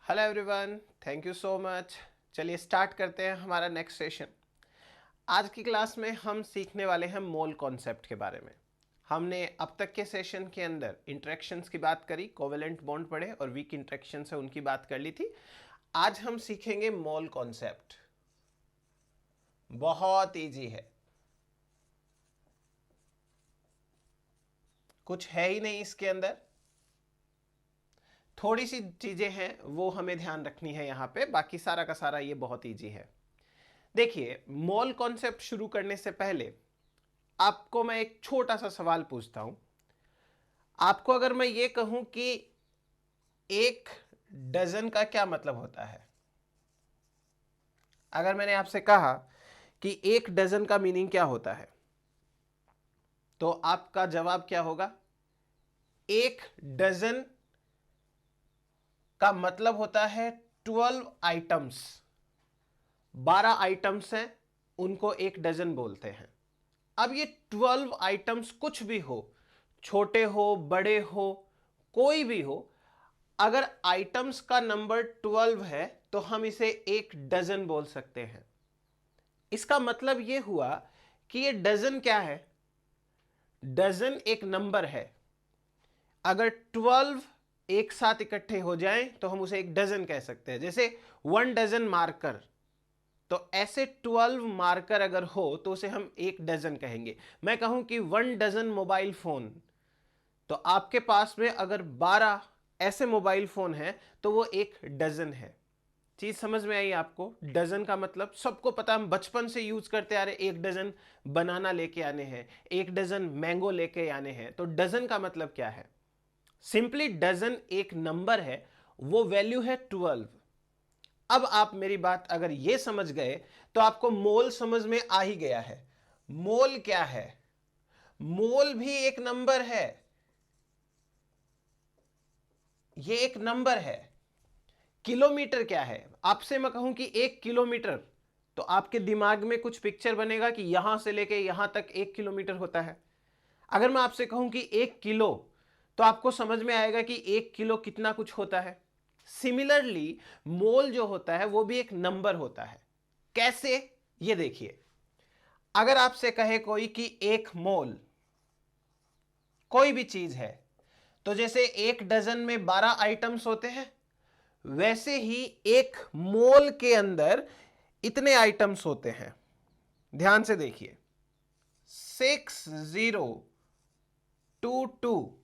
Hello everyone, thank you so much. चलिए start करते हैं हमारा नेक्स्ट सेशन। आज की क्लास में हम सीखने वाले हैं मोल कॉन्सेप्ट के बारे में। हमने अब तक के सेशन के अंदर इंटरेक्शंस की बात करी, कोवेलेंट बॉन्ड पढ़े और वीक इंटरेक्शंस है उनकी बात कर ली थी। आज हम सीखेंगे मोल कॉन्सेप्ट। बहुत इजी है, कुछ है ही नहीं इसके अंदर। थोड़ी सी चीजें हैं वो हमें ध्यान रखनी है यहाँ पे, बाकी सारा का सारा ये बहुत इजी है। देखिए, मोल कॉन्सेप्ट शुरू करने से पहले आपको मैं एक छोटा सा सवाल पूछता हूं। आपको अगर मैं ये कहूं कि एक डजन का क्या मतलब होता है, अगर मैंने आपसे कहा कि एक डजन का मीनिंग क्या होता है, तो आपका जवाब क्या होगा? एक डजन का मतलब होता है 12 आइटम्स। 12 आइटम्स हैं, उनको एक डजन बोलते हैं। अब ये 12 आइटम्स कुछ भी हो, छोटे हो बड़े हो कोई भी हो, अगर आइटम्स का नंबर 12 है तो हम इसे एक डजन बोल सकते हैं। इसका मतलब यह हुआ कि ये डजन क्या है? डजन एक नंबर है। अगर 12 एक साथ इकट्ठे हो जाएं तो हम उसे एक डजन कह सकते हैं। जैसे 1 डजन मार्कर, तो ऐसे 12 मार्कर अगर हो तो उसे हम एक डजन कहेंगे। मैं कहूं कि 1 डजन मोबाइल फोन, तो आपके पास में अगर 12 ऐसे मोबाइल फोन हैं तो वो एक डजन है। चीज समझ में आई आपको? डजन का मतलब सबको पता, हम बचपन से यूज करते आ रहे। एक डजन बनाना लेके आने हैं, एक डजन मैंगो लेके आने हैं। तो डजन का मतलब क्या है? सिंपली डजन एक नंबर है, वो वैल्यू है 12। अब आप मेरी बात अगर ये समझ गए तो आपको मोल समझ में आ ही गया है। मोल क्या है? मोल भी एक नंबर है, ये एक नंबर है। किलोमीटर क्या है? आपसे मैं कहूं कि 1 किलोमीटर, तो आपके दिमाग में कुछ पिक्चर बनेगा कि यहां से लेके यहां तक 1 किलोमीटर होता है। अगर मैं आपसे कहूं कि 1 किलो, तो आपको समझ में आएगा कि 1 किलो कितना कुछ होता है। सिमिलरली मोल जो होता है वो भी एक नंबर होता है। कैसे? ये देखिए, अगर आपसे कहे कोई कि 1 मोल कोई भी चीज है, तो जैसे एक डजन में 12 आइटम्स होते हैं, वैसे ही एक मोल के अंदर इतने आइटम्स होते हैं। ध्यान से देखिए, 6022,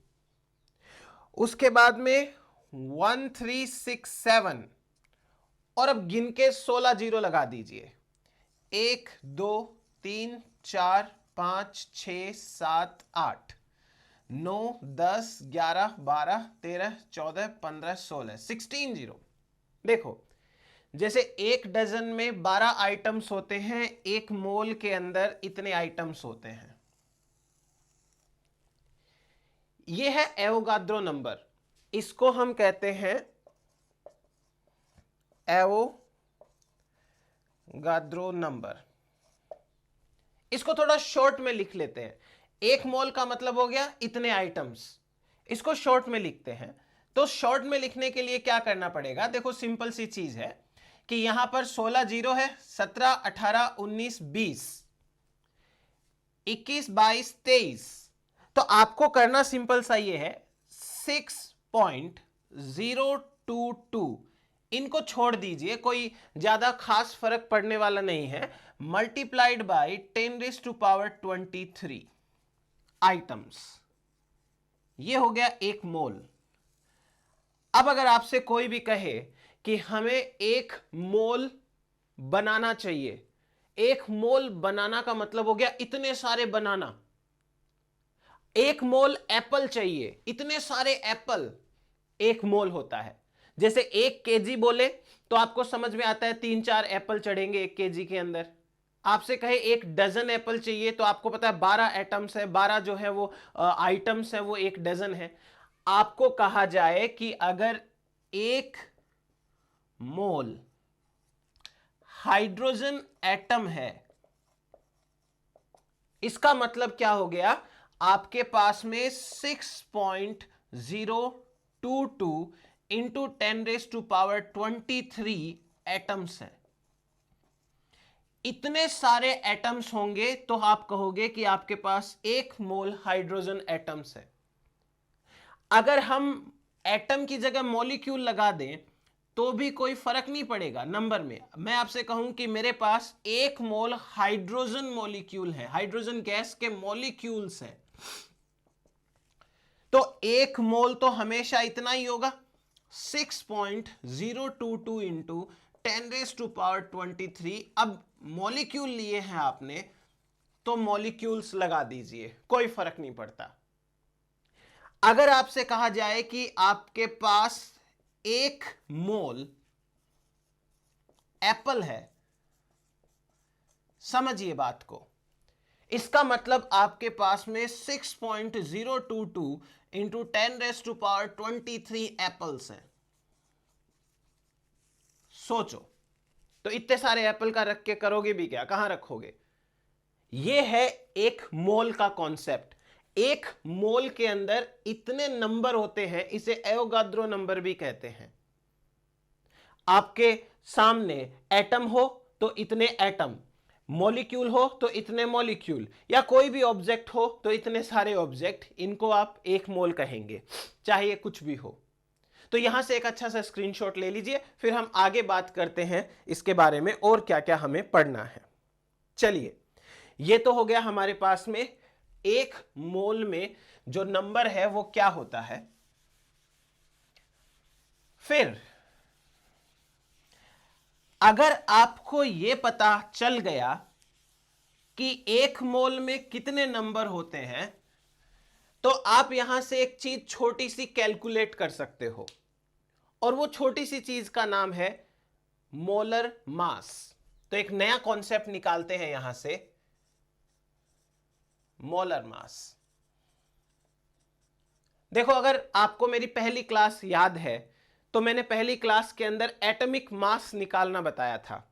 उसके बाद में 1367, और अब गिन के 16 जीरो लगा दीजिए। 1 2 3 4 5 6 7 8 9 10 11 12 13 14 15 16, 16 जीरो। देखो, जैसे एक डजन में 12 आइटम्स होते हैं, एक मोल के अंदर इतने आइटम्स होते हैं। यह है एवोगाद्रो नंबर, इसको हम कहते हैं एवोगाद्रो नंबर। इसको थोड़ा शॉर्ट में लिख लेते हैं। एक मोल का मतलब हो गया इतने आइटम्स, इसको शॉर्ट में लिखते हैं। तो शॉर्ट में लिखने के लिए क्या करना पड़ेगा? देखो, सिंपल सी चीज है कि यहां पर 16 जीरो है, 17 18 19 20 21 22 23। तो आपको करना सिंपल सा ये है, 6.022, इनको छोड़ दीजिए, कोई ज्यादा खास फर्क पड़ने वाला नहीं है। मल्टीप्लाइड बाई 10⁻23 आइटम्स, ये हो गया एक मोल। अब अगर आपसे कोई भी कहे कि हमें एक मोल बनाना चाहिए, एक मोल बनाना का मतलब हो गया इतने सारे बनाना। एक मोल एप्पल चाहिए, इतने सारे एप्पल, एक मोल होता है। जैसे 1 केजी बोले तो आपको समझ में आता है 3 4 एप्पल चढ़ेंगे 1 केजी के अंदर। आपसे कहे एक डजन एप्पल चाहिए तो आपको पता है 12 एटम्स है, 12 जो है वो आइटम्स है, वो एक डजन है। आपको कहा जाए कि अगर एक मोल हाइड्रोजन एटम है, इसका मतलब क्या हो गया? आपके पास में 6.022 इंटू 10⁻23 एटम्स है। इतने सारे एटम्स होंगे तो आप कहोगे कि आपके पास 1 मोल हाइड्रोजन एटम्स है। अगर हम एटम की जगह मॉलिक्यूल लगा दें तो भी कोई फर्क नहीं पड़ेगा नंबर में। मैं आपसे कहूं कि मेरे पास 1 मोल हाइड्रोजन मॉलिक्यूल है, हाइड्रोजन गैस के मॉलिक्यूल्स हैं, तो 1 मोल तो हमेशा इतना ही होगा, 6.022 इंटू 10⁻23। अब मॉलिक्यूल लिए हैं आपने तो मॉलिक्यूल्स लगा दीजिए, कोई फर्क नहीं पड़ता। अगर आपसे कहा जाए कि आपके पास 1 मोल एप्पल है, समझिए बात को, इसका मतलब आपके पास में 6.022 इंटू 10⁻23 एप्पल्स हैं। सोचो, तो इतने सारे एप्पल का रख के करोगे भी क्या, कहां रखोगे? यह है 1 मोल का कॉन्सेप्ट। 1 मोल के अंदर इतने नंबर होते हैं, इसे एवोगाद्रो नंबर भी कहते हैं। आपके सामने एटम हो तो इतने एटम, मॉलिक्यूल हो तो इतने मॉलिक्यूल, या कोई भी ऑब्जेक्ट हो तो इतने सारे ऑब्जेक्ट, इनको आप 1 मोल कहेंगे, चाहे कुछ भी हो। तो यहां से एक अच्छा सा स्क्रीनशॉट ले लीजिए, फिर हम आगे बात करते हैं इसके बारे में और क्या क्या हमें पढ़ना है। चलिए, यह तो हो गया हमारे पास में 1 मोल में जो नंबर है वो क्या होता है। फिर अगर आपको यह पता चल गया कि 1 मोल में कितने नंबर होते हैं, तो आप यहां से एक चीज छोटी सी कैलकुलेट कर सकते हो, और वो छोटी सी चीज का नाम है मोलर मास। तो एक नया कॉन्सेप्ट निकालते हैं यहां से, मोलर मास। देखो, अगर आपको मेरी पहली क्लास याद है तो मैंने पहली क्लास के अंदर एटॉमिक मास निकालना बताया था।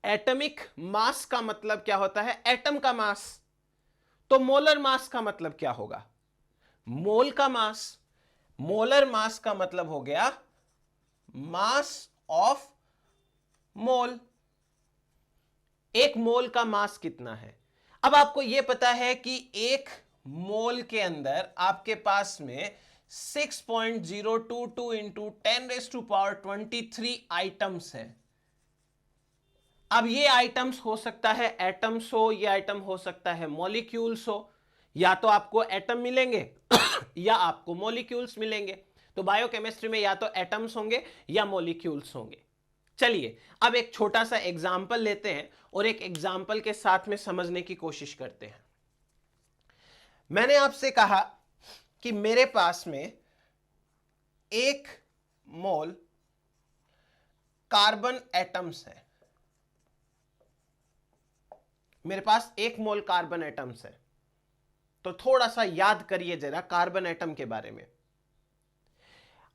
एटॉमिक मास का मतलब क्या होता है? एटम का मास। तो मोलर मास का मतलब क्या होगा? मोल का मास। मोलर मास का मतलब हो गया मास ऑफ मोल। 1 मोल का मास कितना है? अब आपको यह पता है कि 1 मोल के अंदर आपके पास में 6.022 इंटू 10⁻23 आइटम्स हैं। अब ये आइटम्स हो सकता है एटम्स हो, ये आइटम हो सकता है मॉलिक्यूल्स हो। या तो आपको एटम मिलेंगे या आपको मॉलिक्यूल्स मिलेंगे। तो बायोकेमिस्ट्री में या तो एटम्स होंगे या मॉलिक्यूल्स होंगे। चलिए, अब एक छोटा सा एग्जाम्पल लेते हैं और एक एग्जाम्पल के साथ में समझने की कोशिश करते हैं। मैंने आपसे कहा कि मेरे पास में 1 मोल कार्बन एटम्स है। मेरे पास 1 मोल कार्बन एटम्स है। तो थोड़ा सा याद करिए जरा कार्बन एटम के बारे में,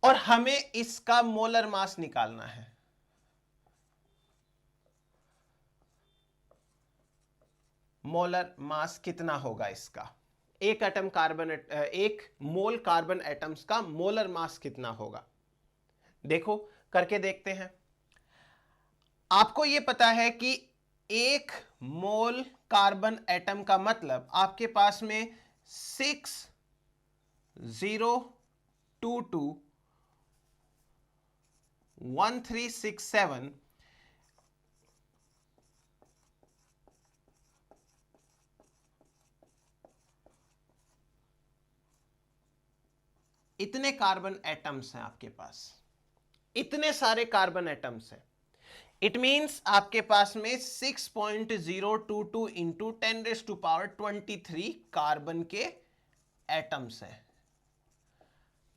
और हमें इसका मोलर मास निकालना है। मोलर मास कितना होगा इसका? 1 atom carbon, 1 mole carbon atoms का मोलर मास कितना होगा? देखो, करके देखते हैं। आपको यह पता है कि 1 मोल कार्बन एटम का मतलब आपके पास में 6.022 1367 इतने कार्बन एटम्स हैं आपके पास। इतने सारे कार्बन एटम्स हैं। इट मींस आपके पास में 6.022 इंटू 10⁻23 कार्बन के एटम्स हैं।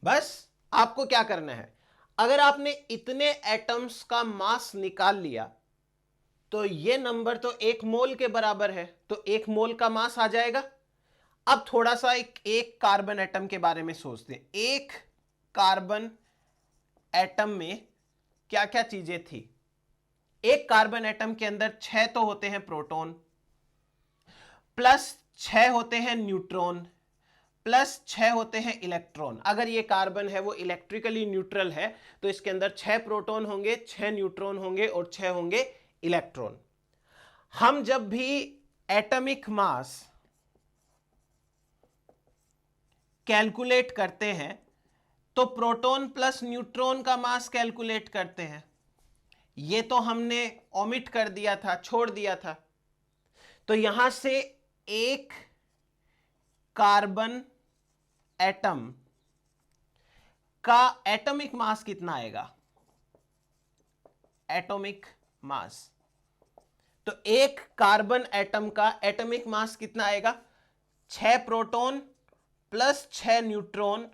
बस आपको क्या करना है, अगर आपने इतने एटम्स का मास निकाल लिया तो ये नंबर तो 1 मोल के बराबर है, तो 1 मोल का मास आ जाएगा। अब थोड़ा सा एक कार्बन एटम के बारे में सोचते हैं। एक कार्बन एटम में क्या क्या चीजें थी? एक कार्बन एटम के अंदर 6 तो होते हैं प्रोटॉन, प्लस 6 होते हैं न्यूट्रॉन, प्लस 6 होते हैं इलेक्ट्रॉन। अगर ये कार्बन है वो इलेक्ट्रिकली न्यूट्रल है तो इसके अंदर 6 प्रोटॉन होंगे, 6 न्यूट्रॉन होंगे और 6 होंगे इलेक्ट्रॉन। हम जब भी एटॉमिक मास कैलकुलेट करते हैं तो प्रोटॉन प्लस न्यूट्रॉन का मास कैलकुलेट करते हैं। ये तो हमने ओमिट कर दिया था, छोड़ दिया था। तो यहां से एक कार्बन एटम का एटॉमिक मास कितना आएगा? एटॉमिक मास, तो एक कार्बन एटम का एटॉमिक मास कितना आएगा? 6 proton plus 6 neutron,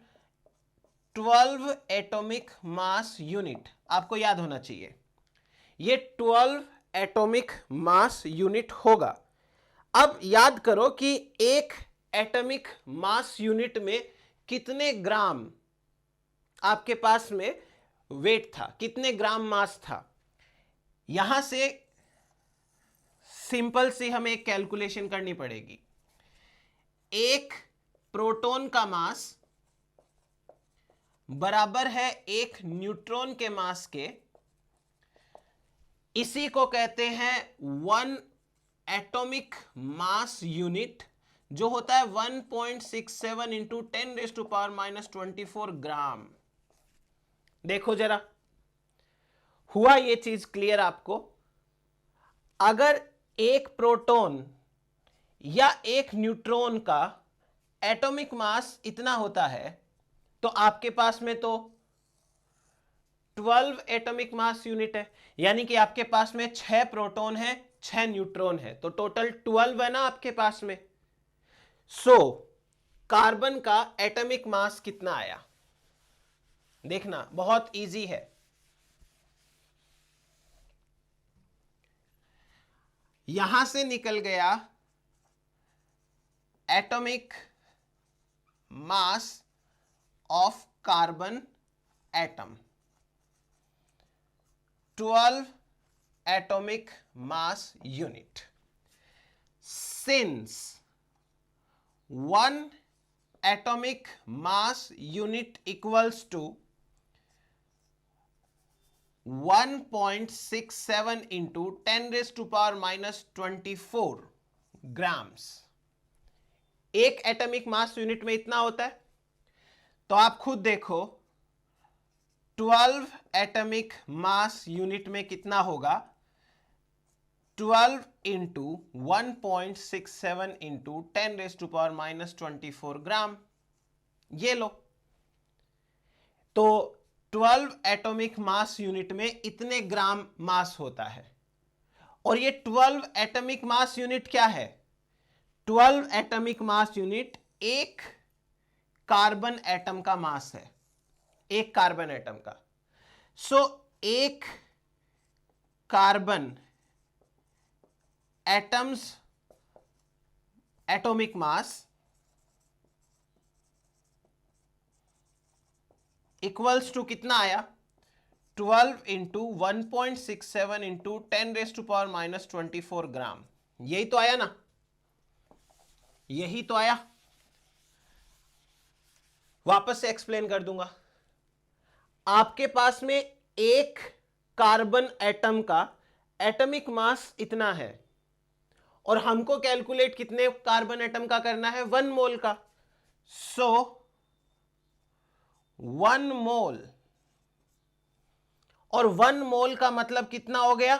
12 atomic mass unit. आपको याद होना चाहिए ये 12 एटॉमिक मास यूनिट होगा। अब याद करो कि एक एटॉमिक मास यूनिट में कितने ग्राम आपके पास में वेट था, कितने ग्राम मास था। यहां से सिंपल सी हमें एक कैलकुलेशन करनी पड़ेगी। एक प्रोटॉन का मास बराबर है एक न्यूट्रॉन के मास के, इसी को कहते हैं 1 एटॉमिक मास यूनिट, जो होता है 1.67 इंटू 10⁻⁻24 ग्राम। देखो जरा, हुआ ये चीज क्लियर आपको? अगर एक प्रोटॉन या एक न्यूट्रॉन का एटॉमिक मास इतना होता है तो आपके पास में तो 12 एटॉमिक मास यूनिट है, यानी कि आपके पास में 6 प्रोटॉन है, 6 न्यूट्रॉन है, तो टोटल 12 है ना आपके पास में। सो कार्बन का एटॉमिक मास कितना आया? देखना बहुत इजी है। यहां से निकल गया atomic mass of carbon atom, 12 atomic mass unit. Since 1 atomic mass unit equals to 1.67 into 10⁻⁻24 grams, एक एटॉमिक मास यूनिट में इतना होता है। तो आप खुद देखो 12 एटॉमिक मास यूनिट में कितना होगा? 12 इंटू 1.67 इंटू 10⁻⁻24 ग्राम। ये लो, तो 12 एटॉमिक मास यूनिट में इतने ग्राम मास होता है। और ये 12 एटॉमिक मास यूनिट क्या है? 12 एटॉमिक मास यूनिट एक कार्बन एटम का मास है, एक कार्बन एटम का। सो एक carbon atoms atomic mass equals to कितना आया? 12 इंटू 1.67 इंटू 10⁻⁻24 ग्राम। यही तो आया ना, यही तो आया। वापस से एक्सप्लेन कर दूंगा। आपके पास में एक कार्बन एटम का एटॉमिक मास इतना है और हमको कैलकुलेट कितने कार्बन एटम का करना है? 1 मोल का। सो 1 मोल, और 1 मोल का मतलब कितना हो गया?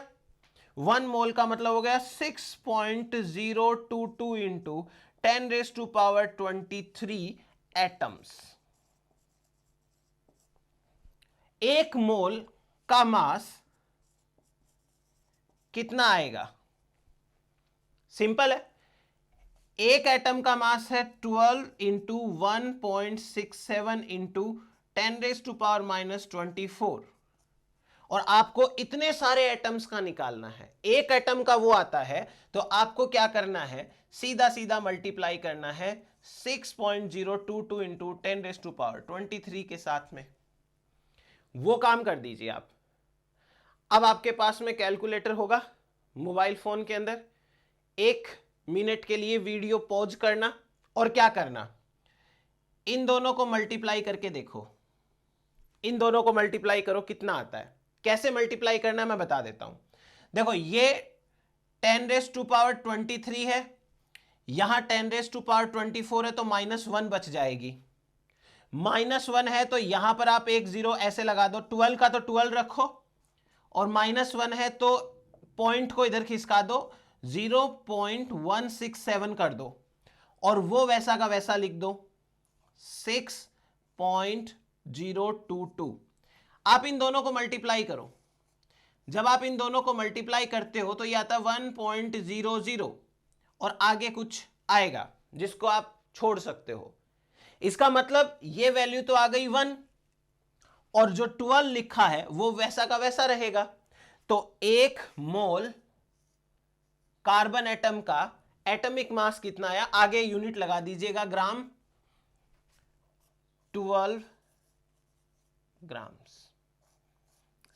1 मोल का मतलब हो गया 6.022 इंटू 10⁻23 एटम्स। एक मोल का मास कितना आएगा? सिंपल है, एक एटम का मास है 12 इंटू 1.67 इंटू 10⁻⁻24, और आपको इतने सारे एटम्स का निकालना है। एक एटम का वो आता है तो आपको क्या करना है? सीधा सीधा मल्टीप्लाई करना है 6.022 इंटू 10⁻23 के साथ में। वो काम कर दीजिए आप। अब आपके पास में कैलकुलेटर होगा मोबाइल फोन के अंदर, 1 मिनट के लिए वीडियो पॉज करना और क्या करना? इन दोनों को मल्टीप्लाई करके देखो, इन दोनों को मल्टीप्लाई करो कितना आता है। कैसे मल्टीप्लाई करना है मैं बता देता हूं। देखो ये 10⁻23 है, यहां 10⁻24 है, तो -1 बच जाएगी। -1 है तो यहां पर आप एक जीरो ऐसे लगा दो, 12 का तो 12 रखो, और -1 है तो पॉइंट को इधर खिसका दो, 0.167 कर दो, और वो वैसा का वैसा लिख दो 6.022। आप इन दोनों को मल्टीप्लाई करो, जब आप इन दोनों को मल्टीप्लाई करते हो तो ये आता है 1.00, और आगे कुछ आएगा जिसको आप छोड़ सकते हो। इसका मतलब ये वैल्यू तो आ गई 1, और जो 12 लिखा है वो वैसा का वैसा रहेगा। तो 1 मोल कार्बन एटम का एटॉमिक मास कितना आया, आगे यूनिट लगा दीजिएगा ग्राम, 12 ग्राम्स।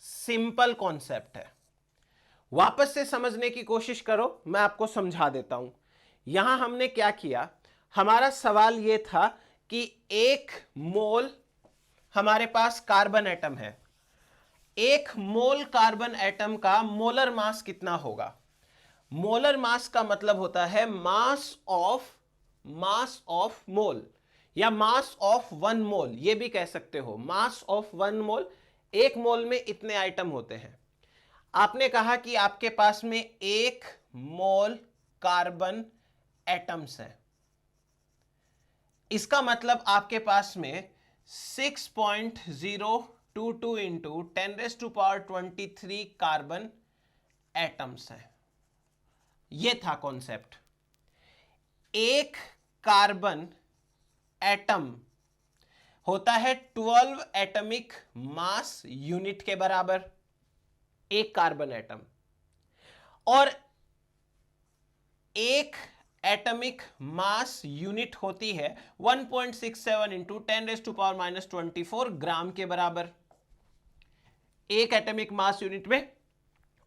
सिंपल कॉन्सेप्ट है, वापस से समझने की कोशिश करो, मैं आपको समझा देता हूं। यहां हमने क्या किया, हमारा सवाल यह था कि 1 मोल हमारे पास कार्बन एटम है, 1 मोल कार्बन एटम का मोलर मास कितना होगा। मोलर मास का मतलब होता है मास ऑफ मोल, या मास ऑफ 1 मोल, ये भी कह सकते हो, मास ऑफ 1 मोल। 1 मोल में इतने आइटम होते हैं। आपने कहा कि आपके पास में 1 मोल कार्बन एटम्स है, इसका मतलब आपके पास में 6.022 इंटू 10⁻23 कार्बन एटम्स है। यह था कॉन्सेप्ट। एक कार्बन एटम होता है 12 एटॉमिक मास यूनिट के बराबर, एक कार्बन एटम, और एक एटॉमिक मास यूनिट होती है 1.67 इंटू 10⁻⁻24 ग्राम के बराबर। एक एटॉमिक मास यूनिट में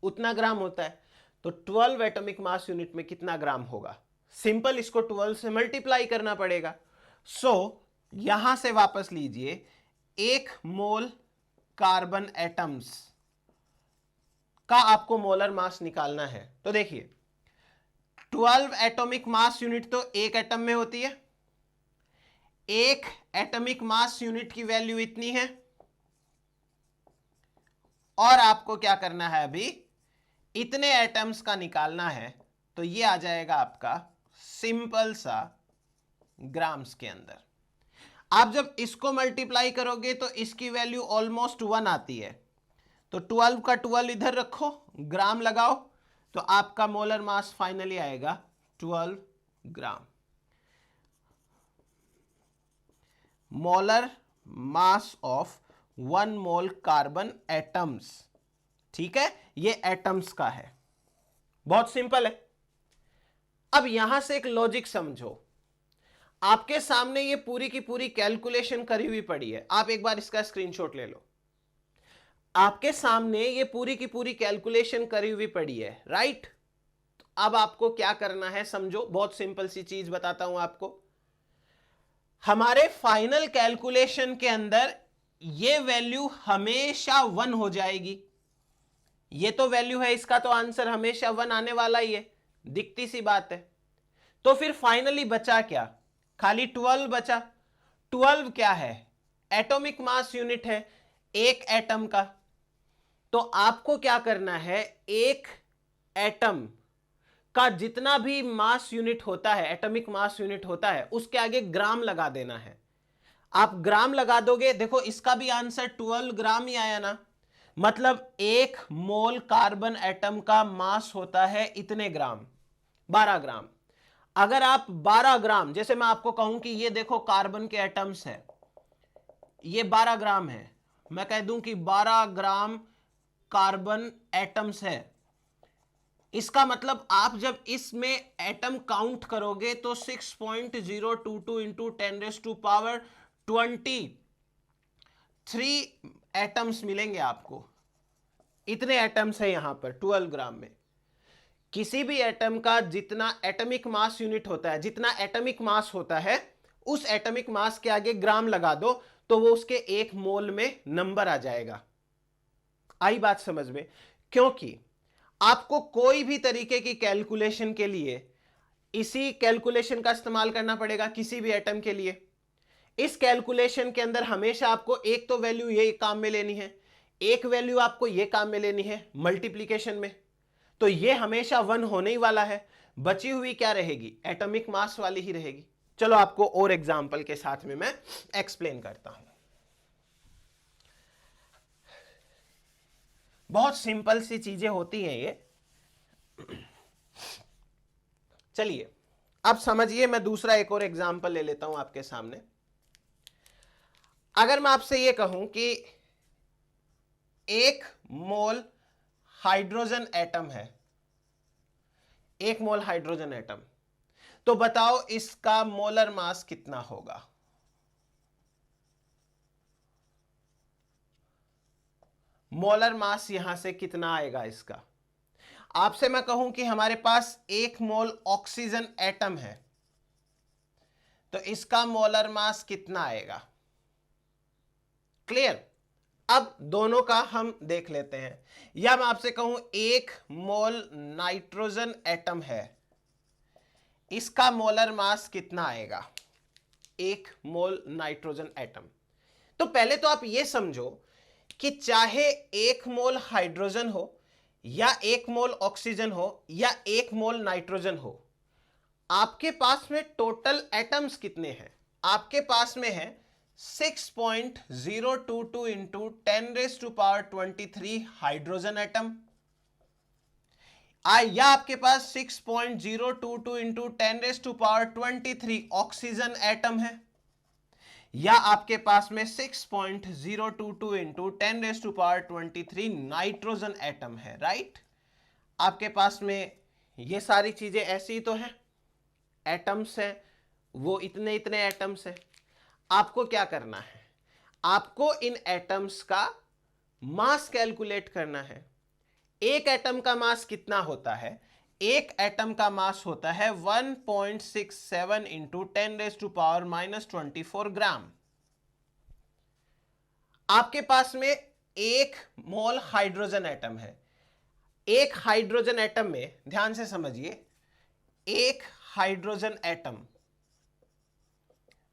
उतना ग्राम होता है, तो 12 एटॉमिक मास यूनिट में कितना ग्राम होगा। सिंपल, इसको 12 से मल्टीप्लाई करना पड़ेगा। यहां से वापस लीजिए, 1 मोल कार्बन एटम्स का आपको मोलर मास निकालना है। तो देखिए 12 एटॉमिक मास यूनिट तो एक एटम में होती है, एक एटॉमिक मास यूनिट की वैल्यू इतनी है, और आपको क्या करना है, अभी इतने एटम्स का निकालना है। तो ये आ जाएगा आपका सिंपल सा ग्राम्स के अंदर। आप जब इसको मल्टीप्लाई करोगे तो इसकी वैल्यू ऑलमोस्ट 1 आती है, तो 12 का 12 इधर रखो, ग्राम लगाओ, तो आपका मोलर मास फाइनली आएगा 12 gram. Molar mass of 1 mole carbon atoms, ठीक है, ये एटम्स का है, बहुत सिंपल है। अब यहां से एक लॉजिक समझो, आपके सामने ये पूरी की पूरी कैलकुलेशन करी हुई पड़ी है, आप एक बार इसका स्क्रीनशॉट ले लो। आपके सामने ये पूरी की पूरी कैलकुलेशन करी हुई पड़ी है, राइट। तो अब आपको क्या करना है समझो, बहुत सिंपल सी चीज बताता हूं आपको। हमारे फाइनल कैलकुलेशन के अंदर ये वैल्यू हमेशा 1 हो जाएगी। ये तो वैल्यू है, इसका तो आंसर हमेशा 1 आने वाला ही है, दिखती सी बात है। तो फिर फाइनली बचा क्या, खाली 12 बचा। 12 क्या है, एटॉमिक मास यूनिट है एक एटम का। तो आपको क्या करना है, एक एटम का जितना भी मास यूनिट होता है, एटॉमिक मास यूनिट होता है, उसके आगे ग्राम लगा देना है। आप ग्राम लगा दोगे, देखो इसका भी आंसर 12 ग्राम ही आया ना, मतलब 1 मोल कार्बन एटम का मास होता है इतने ग्राम, 12 ग्राम। अगर आप 12 ग्राम, जैसे मैं आपको कहूं कि ये देखो कार्बन के एटम्स है, ये 12 ग्राम है, मैं कह दूं कि 12 ग्राम कार्बन एटम्स है, इसका मतलब आप जब इसमें एटम काउंट करोगे तो 6.022 इंटू 10⁻23 एटम्स मिलेंगे आपको। इतने एटम्स है यहां पर 12 ग्राम में। किसी भी एटम का जितना एटॉमिक मास यूनिट होता है, जितना एटॉमिक मास होता है, उस एटॉमिक मास के आगे ग्राम लगा दो तो वो उसके 1 मोल में नंबर आ जाएगा। आई बात समझ में? क्योंकि आपको कोई भी तरीके की कैलकुलेशन के लिए इसी कैलकुलेशन का इस्तेमाल करना पड़ेगा किसी भी एटम के लिए। इस कैलकुलेशन के अंदर हमेशा आपको एक तो वैल्यू ये काम में लेनी है, एक वैल्यू आपको ये काम में लेनी है मल्टीप्लीकेशन में, तो ये हमेशा 1 होने ही वाला है। बची हुई क्या रहेगी? एटॉमिक मास वाली ही रहेगी। चलो आपको और एग्जांपल के साथ में मैं एक्सप्लेन करता हूं। बहुत सिंपल सी चीजें होती हैं ये। चलिए अब समझिए, मैं दूसरा एक और एग्जांपल ले लेता हूं आपके सामने। अगर मैं आपसे ये कहूं कि 1 मोल हाइड्रोजन एटम है, 1 मोल हाइड्रोजन एटम, तो बताओ इसका मोलर मास कितना होगा? मोलर मास यहां से कितना आएगा इसका? आपसे मैं कहूं कि हमारे पास 1 मोल ऑक्सीजन एटम है, तो इसका मोलर मास कितना आएगा? क्लियर? अब दोनों का हम देख लेते हैं। या मैं आपसे कहूं 1 मोल नाइट्रोजन एटम है, इसका मोलर मास कितना आएगा? 1 मोल नाइट्रोजन एटम। तो पहले तो आप यह समझो कि चाहे 1 मोल हाइड्रोजन हो या 1 मोल ऑक्सीजन हो या 1 मोल नाइट्रोजन हो, आपके पास में टोटल एटम्स कितने हैं? आपके पास में है 6.022 इंटू 10⁻23 हाइड्रोजन एटम, या आपके पास 6.022 इंटू 10⁻23 ऑक्सीजन एटम है, या आपके पास में 6.022 इंटू 10⁻23 नाइट्रोजन एटम है। राइट? आपके पास में ये सारी चीजें ऐसी ही तो हैं, एटम्स हैं, वो इतने इतने एटम्स हैं। आपको क्या करना है? आपको इन एटम्स का मास कैलकुलेट करना है। एक एटम का मास कितना होता है? एक एटम का मास होता है 1.67 इंटू 10⁻⁻24 ग्राम। आपके पास में 1 मोल हाइड्रोजन एटम है। एक हाइड्रोजन एटम में, ध्यान से समझिए, एक हाइड्रोजन एटम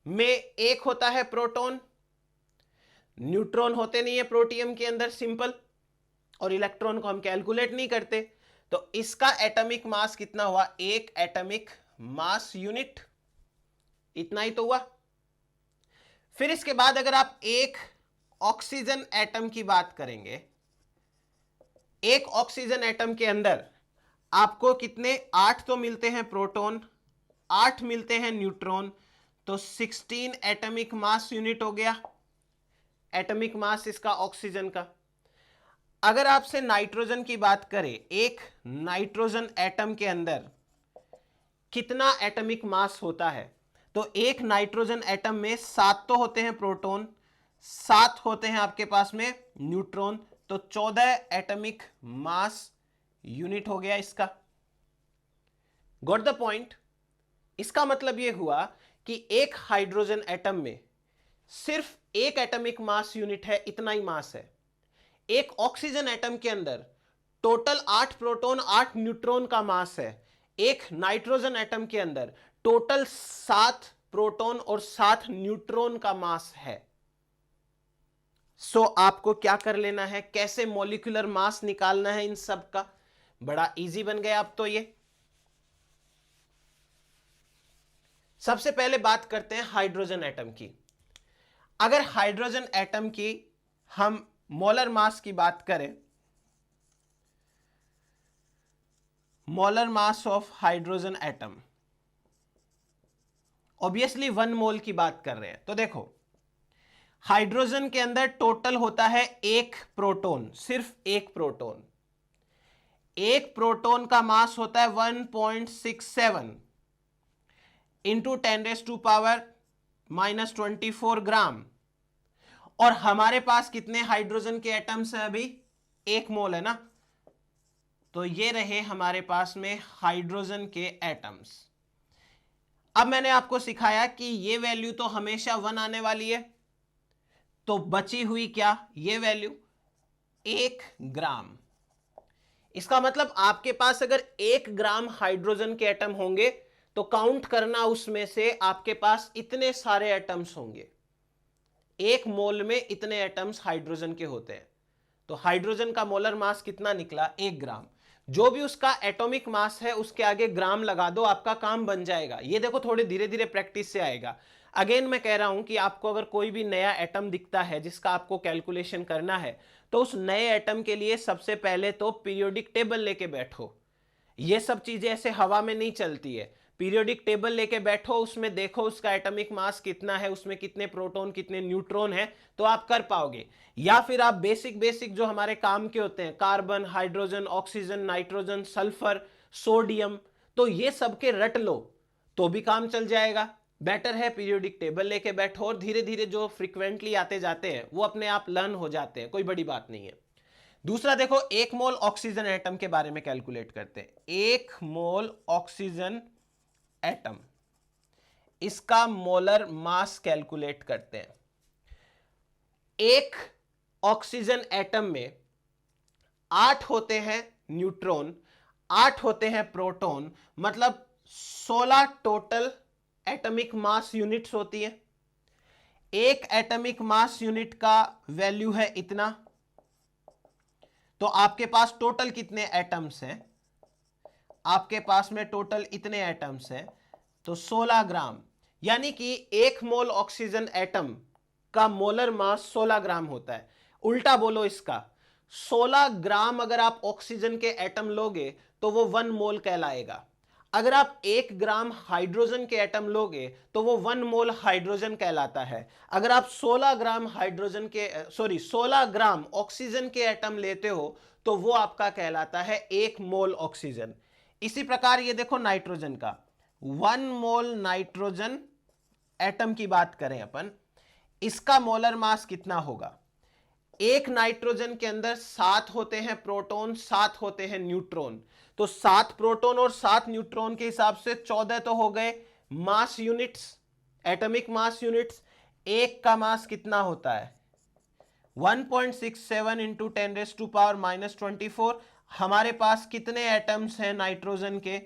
में एक होता है प्रोटॉन, न्यूट्रॉन होते नहीं है प्रोटियम के अंदर, सिंपल, और इलेक्ट्रॉन को हम कैलकुलेट नहीं करते। तो इसका एटॉमिक मास कितना हुआ? 1 एटॉमिक मास यूनिट, इतना ही तो हुआ। फिर इसके बाद अगर आप एक ऑक्सीजन एटम की बात करेंगे, एक ऑक्सीजन एटम के अंदर आपको कितने? 8 तो मिलते हैं प्रोटॉन, 8 मिलते हैं न्यूट्रॉन, तो 16 एटॉमिक मास यूनिट हो गया एटॉमिक मास इसका ऑक्सीजन का। अगर आपसे नाइट्रोजन की बात करें, एक नाइट्रोजन एटम के अंदर कितना एटॉमिक मास होता है? तो एक नाइट्रोजन एटम में 7 तो होते हैं प्रोटॉन, 7 होते हैं आपके पास में न्यूट्रॉन, तो 14 एटॉमिक मास यूनिट हो गया इसका। Got the point? इसका मतलब यह हुआ कि एक हाइड्रोजन एटम में सिर्फ एक एटॉमिक मास यूनिट है, इतना ही मास है। एक ऑक्सीजन एटम के अंदर टोटल 8 प्रोटॉन 8 न्यूट्रॉन का मास है। एक नाइट्रोजन एटम के अंदर टोटल 7 प्रोटॉन और 7 न्यूट्रॉन का मास है। सो आपको क्या कर लेना है? कैसे मॉलिक्यूलर मास निकालना है इन सब का? बड़ा इजी बन गया अब तो ये। सबसे पहले बात करते हैं हाइड्रोजन एटम की। अगर हाइड्रोजन एटम की हम मोलर मास की बात करें, molar mass of hydrogen atom, obviously 1 मोल की बात कर रहे हैं, तो देखो हाइड्रोजन के अंदर टोटल होता है 1 प्रोटॉन, सिर्फ 1 प्रोटॉन। एक प्रोटॉन का मास होता है 1.67 इंटू 10⁻⁻24 ग्राम। और हमारे पास कितने हाइड्रोजन के एटम्स हैं? अभी 1 मोल है ना, तो ये रहे हमारे पास में हाइड्रोजन के एटम्स। अब मैंने आपको सिखाया कि ये वैल्यू तो हमेशा 1 आने वाली है, तो बची हुई क्या ये वैल्यू 1 ग्राम। इसका मतलब आपके पास अगर 1 ग्राम हाइड्रोजन के एटम होंगे तो काउंट करना उसमें से आपके पास इतने सारे एटम्स होंगे। 1 मोल में इतने एटम्स हाइड्रोजन के होते हैं, तो हाइड्रोजन का मोलर मास कितना निकला 1 ग्राम। जो भी उसका एटॉमिक मास है उसके आगे ग्राम लगा दो, आपका काम बन जाएगा। ये देखो थोड़े धीरे धीरे प्रैक्टिस से आएगा। अगेन मैं कह रहा हूं कि आपको अगर कोई भी नया एटम दिखता है जिसका आपको कैलकुलेशन करना है, तो उस नए एटम के लिए सबसे पहले तो पीरियोडिक टेबल लेके बैठो। ये सब चीजें ऐसे हवा में नहीं चलती है। पीरियोडिक टेबल लेके बैठो, उसमें देखो उसका एटॉमिक मास कितना है, उसमें कितने प्रोटॉन कितने न्यूट्रॉन है, तो आप कर पाओगे। या फिर आप बेसिक जो हमारे काम के होते हैं, carbon, hydrogen, oxygen, nitrogen, sulphur, sodium, तो ये सब के रट लो तो भी काम चल जाएगा। बेटर है पीरियोडिक टेबल लेके बैठो और धीरे धीरे जो फ्रीक्वेंटली आते जाते हैं वो अपने आप लर्न हो जाते हैं, कोई बड़ी बात नहीं है। दूसरा देखो 1 मोल ऑक्सीजन एटम के बारे में कैलकुलेट करते हैं। 1 मोल ऑक्सीजन एटम, इसका मोलर मास कैलकुलेट करते हैं। एक ऑक्सीजन एटम में 8 होते हैं न्यूट्रॉन, 8 होते हैं प्रोटॉन, मतलब 16 टोटल एटॉमिक मास यूनिट्स होती है। एक एटॉमिक मास यूनिट का वैल्यू है इतना, तो आपके पास टोटल कितने एटम्स हैं, आपके पास में टोटल इतने एटम्स हैं, तो 16 ग्राम। यानी कि 1 मोल ऑक्सीजन एटम का मोलर मास 16 ग्राम होता है। उल्टा बोलो इसका, 16 ग्राम अगर आप ऑक्सीजन के एटम लोगे तो वो 1 मोल कहलाएगा। अगर आप 1 ग्राम हाइड्रोजन के एटम लोगे तो वो 1 मोल हाइड्रोजन कहलाता है। अगर आप 16 ग्राम हाइड्रोजन के 16 ग्राम ऑक्सीजन के एटम लेते हो तो वो आपका कहलाता है 1 मोल ऑक्सीजन। इसी प्रकार ये देखो नाइट्रोजन का, 1 मोल नाइट्रोजन एटम की बात करें अपन, इसका मोलर मास कितना होगा। एक नाइट्रोजन के अंदर 7 होते हैं प्रोटॉन, 7 होते हैं न्यूट्रॉन, तो 7 प्रोटॉन और 7 न्यूट्रॉन के हिसाब से 14 तो हो गए मास यूनिट्स, एटॉमिक मास यूनिट्स। एक का मास कितना होता है 1.67 इंटू 10⁻⁻24। हमारे पास कितने एटम्स हैं नाइट्रोजन के,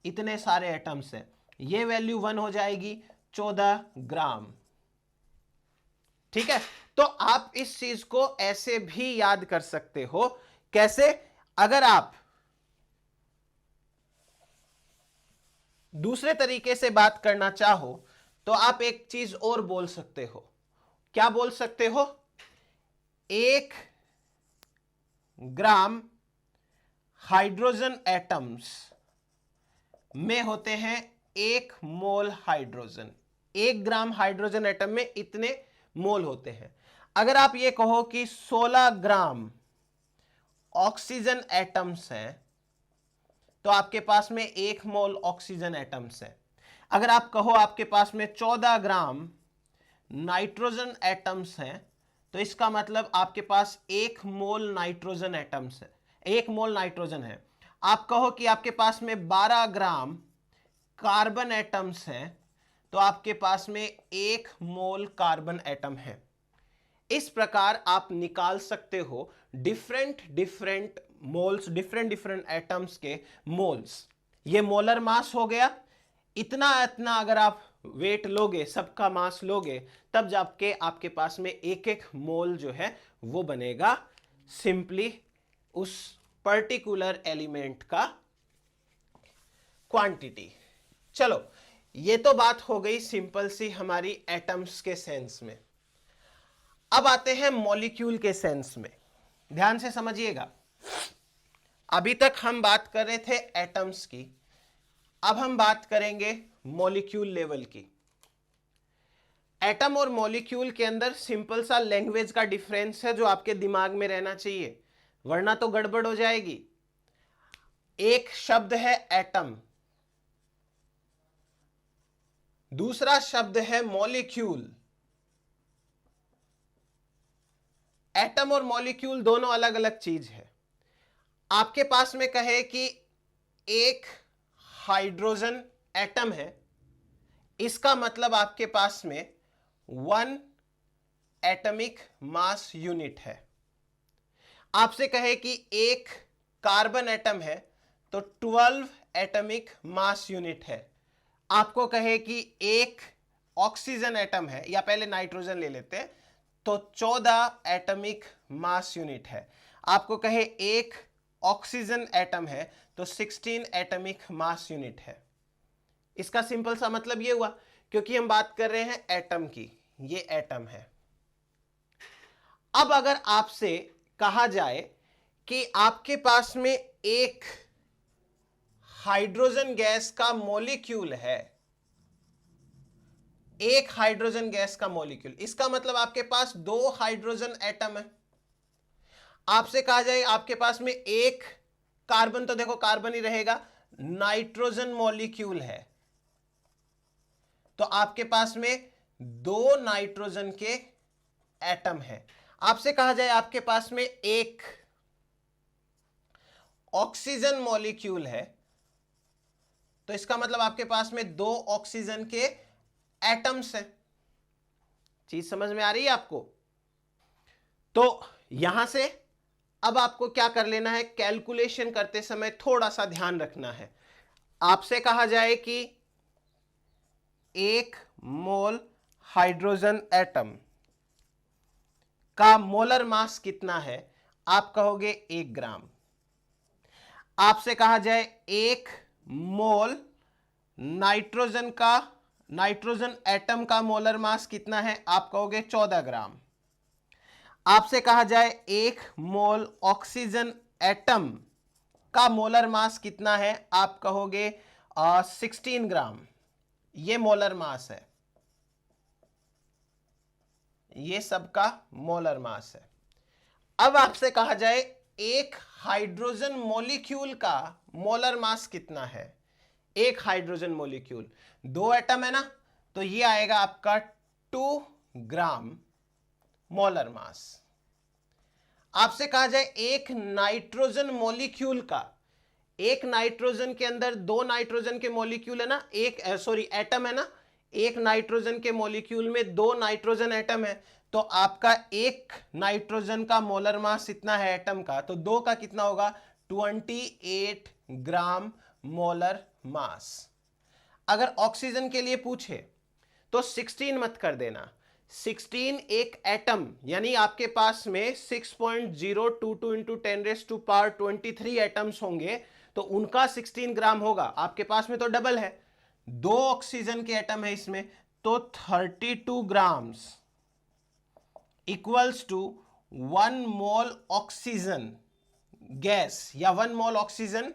इतने सारे एटम्स हैं, ये वैल्यू 1 हो जाएगी 14 ग्राम। ठीक है, तो आप इस चीज को ऐसे भी याद कर सकते हो। कैसे, अगर आप दूसरे तरीके से बात करना चाहो तो आप एक चीज और बोल सकते हो। क्या बोल सकते हो, 1 ग्राम हाइड्रोजन एटम्स में होते हैं 1 मोल हाइड्रोजन। 1 ग्राम हाइड्रोजन एटम में इतने मोल होते हैं। अगर आप ये कहो कि 16 ग्राम ऑक्सीजन एटम्स हैं तो आपके पास में 1 मोल ऑक्सीजन एटम्स है। अगर आप कहो आपके पास में 14 ग्राम नाइट्रोजन एटम्स हैं तो इसका मतलब आपके पास 1 मोल नाइट्रोजन एटम्स है, 1 मोल नाइट्रोजन है। आप कहो कि आपके पास में 12 ग्राम कार्बन एटम्स हैं तो आपके पास में 1 मोल कार्बन एटम है। इस प्रकार आप निकाल सकते हो डिफरेंट मोल्स, डिफरेंट एटम्स के मोल्स। ये मोलर मास हो गया। इतना इतना अगर आप वेट लोगे, सबका मास लोगे, तब जाके आपके पास में एक एक मोल जो है वो बनेगा सिंपली उस पर्टिकुलर एलिमेंट का क्वांटिटी। चलो, ये तो बात हो गई सिंपल सी हमारी एटम्स के सेंस में। अब आते हैं मॉलिक्यूल के सेंस में। ध्यान से समझिएगा, अभी तक हम बात कर रहे थे एटम्स की, अब हम बात करेंगे मॉलिक्यूल लेवल की। एटम और मॉलिक्यूल के अंदर सिंपल सा लैंग्वेज का डिफरेंस है जो आपके दिमाग में रहना चाहिए, वरना तो गड़बड़ हो जाएगी। एक शब्द है एटम, दूसरा शब्द है मॉलिक्यूल। एटम और मॉलिक्यूल दोनों अलग अलग चीज है। आपके पास में कहे कि एक हाइड्रोजन एटम है, इसका मतलब आपके पास में 1 एटॉमिक मास यूनिट है। आपसे कहे कि एक कार्बन एटम है तो 12 एटॉमिक मास यूनिट है। आपको कहे कि एक ऑक्सीजन एटम है, या पहले नाइट्रोजन ले लेते हैं, तो 14 एटॉमिक मास यूनिट है। आपको कहे एक ऑक्सीजन एटम है तो 16 एटॉमिक मास यूनिट है। इसका सिंपल सा मतलब ये हुआ, क्योंकि हम बात कर रहे हैं एटम की, ये एटम है। अब अगर आपसे कहा जाए कि आपके पास में एक हाइड्रोजन गैस का मॉलिक्यूल है, एक हाइड्रोजन गैस का मॉलिक्यूल, इसका मतलब आपके पास 2 हाइड्रोजन एटम है। आपसे कहा जाए आपके पास में एक कार्बन, तो देखो कार्बन ही रहेगा, नाइट्रोजन मॉलिक्यूल है, तो आपके पास में 2 नाइट्रोजन के एटम है। आपसे कहा जाए आपके पास में एक ऑक्सीजन मॉलिक्यूल है, तो इसका मतलब आपके पास में 2 ऑक्सीजन के एटम्स हैं। चीज समझ में आ रही है आपको? तो यहां से अब आपको क्या कर लेना है, कैलकुलेशन करते समय थोड़ा सा ध्यान रखना है। आपसे कहा जाए कि 1 मोल हाइड्रोजन एटम का मोलर मास कितना है, आप कहोगे 1 ग्राम। आपसे कहा जाए 1 मोल नाइट्रोजन एटम का मोलर मास कितना है, आप कहोगे 14 ग्राम। आपसे कहा जाए 1 मोल ऑक्सीजन एटम का मोलर मास कितना है, आप कहोगे 16 ग्राम। ये मोलर मास है, ये सबका मोलर मास है। अब आपसे कहा जाए एक हाइड्रोजन मॉलिक्यूल का मोलर मास कितना है। एक हाइड्रोजन मॉलिक्यूल, 2 एटम है ना, तो ये आएगा आपका 2 ग्राम मोलर मास। आपसे कहा जाए एक नाइट्रोजन मॉलिक्यूल का, एक नाइट्रोजन के अंदर 2 नाइट्रोजन के मॉलिक्यूल है ना, एक एटम है ना, एक नाइट्रोजन के मॉलिक्यूल में 2 नाइट्रोजन एटम है, तो आपका एक नाइट्रोजन का मोलर मास इतना है एटम का, तो 2 का कितना होगा, 28 ग्राम मोलर मास। अगर ऑक्सीजन के लिए पूछे तो 16 मत कर देना, 16 एक एटम, यानी आपके पास में 6.022 इंटू 10⁻23 एटम्स होंगे, तो उनका 16 ग्राम होगा। आपके पास में तो डबल है, 2 ऑक्सीजन के एटम है इसमें, तो 32 grams equals to 1 mole oxygen gas या 1 मोल ऑक्सीजन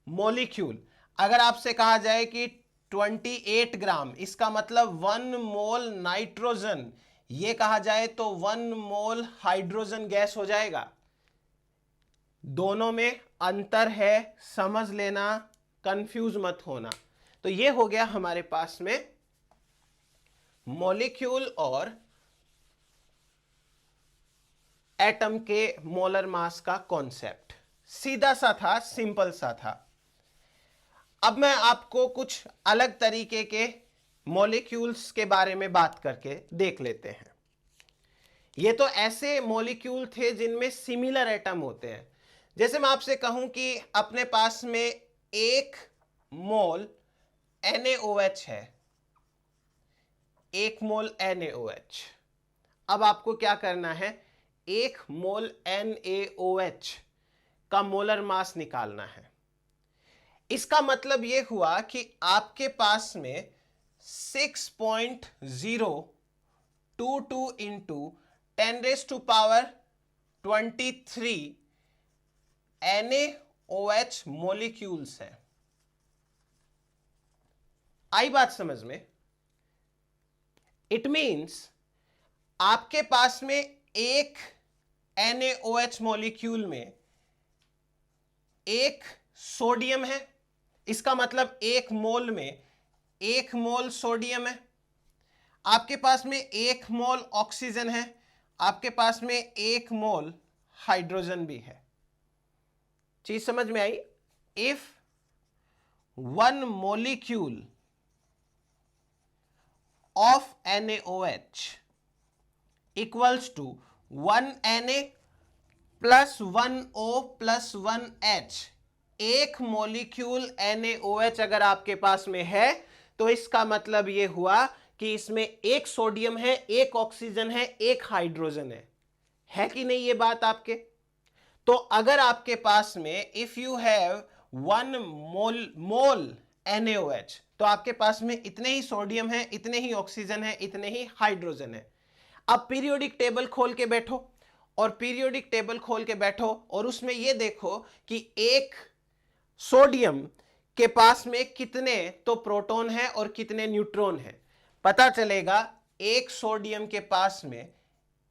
मॉलिक्यूल। अगर आपसे कहा जाए कि 28 ग्राम, इसका मतलब 1 मोल नाइट्रोजन, ये कहा जाए तो 1 मोल हाइड्रोजन गैस हो जाएगा। दोनों में अंतर है, समझ लेना, कंफ्यूज मत होना। तो ये हो गया हमारे पास में मॉलिक्यूल और एटम के मोलर मास का कॉन्सेप्ट। सीधा सा था, सिंपल सा था। अब मैं आपको कुछ अलग तरीके के मॉलिक्यूल्स के बारे में बात करके देख लेते हैं। ये तो ऐसे मॉलिक्यूल थे जिनमें सिमिलर एटम होते हैं। जैसे मैं आपसे कहूं कि अपने पास में 1 मोल NaOH है, 1 मोल NaOH। अब आपको क्या करना है, 1 मोल NaOH का मोलर मास निकालना है। इसका मतलब यह हुआ कि आपके पास में 6.022 इंटू 10⁻23 NaOH मॉलिक्यूल्स है। आई बात समझ में? इट मींस आपके पास में एक NaOH मॉलिक्यूल में एक सोडियम है, इसका मतलब 1 मोल में 1 मोल सोडियम है। आपके पास में 1 मोल ऑक्सीजन है, आपके पास में 1 मोल हाइड्रोजन भी है। चीज समझ में आई? If 1 molecule of NaOH equals to 1 Na plus 1O plus 1H। एक मॉलिक्यूल NaOH अगर आपके पास में है तो इसका मतलब यह हुआ कि इसमें एक सोडियम है, एक ऑक्सीजन है, एक हाइड्रोजन है कि नहीं ये बात आपके? तो अगर आपके पास में if you have 1 mole NaOH तो आपके पास में इतने ही सोडियम है, इतने ही ऑक्सीजन है, इतने ही हाइड्रोजन है। अब पीरियोडिक टेबल खोल के बैठो और पीरियोडिक टेबल खोल के बैठो और उसमें यह देखो कि एक सोडियम के पास में कितने तो प्रोटॉन है और कितने न्यूट्रॉन है। पता चलेगा एक सोडियम के पास में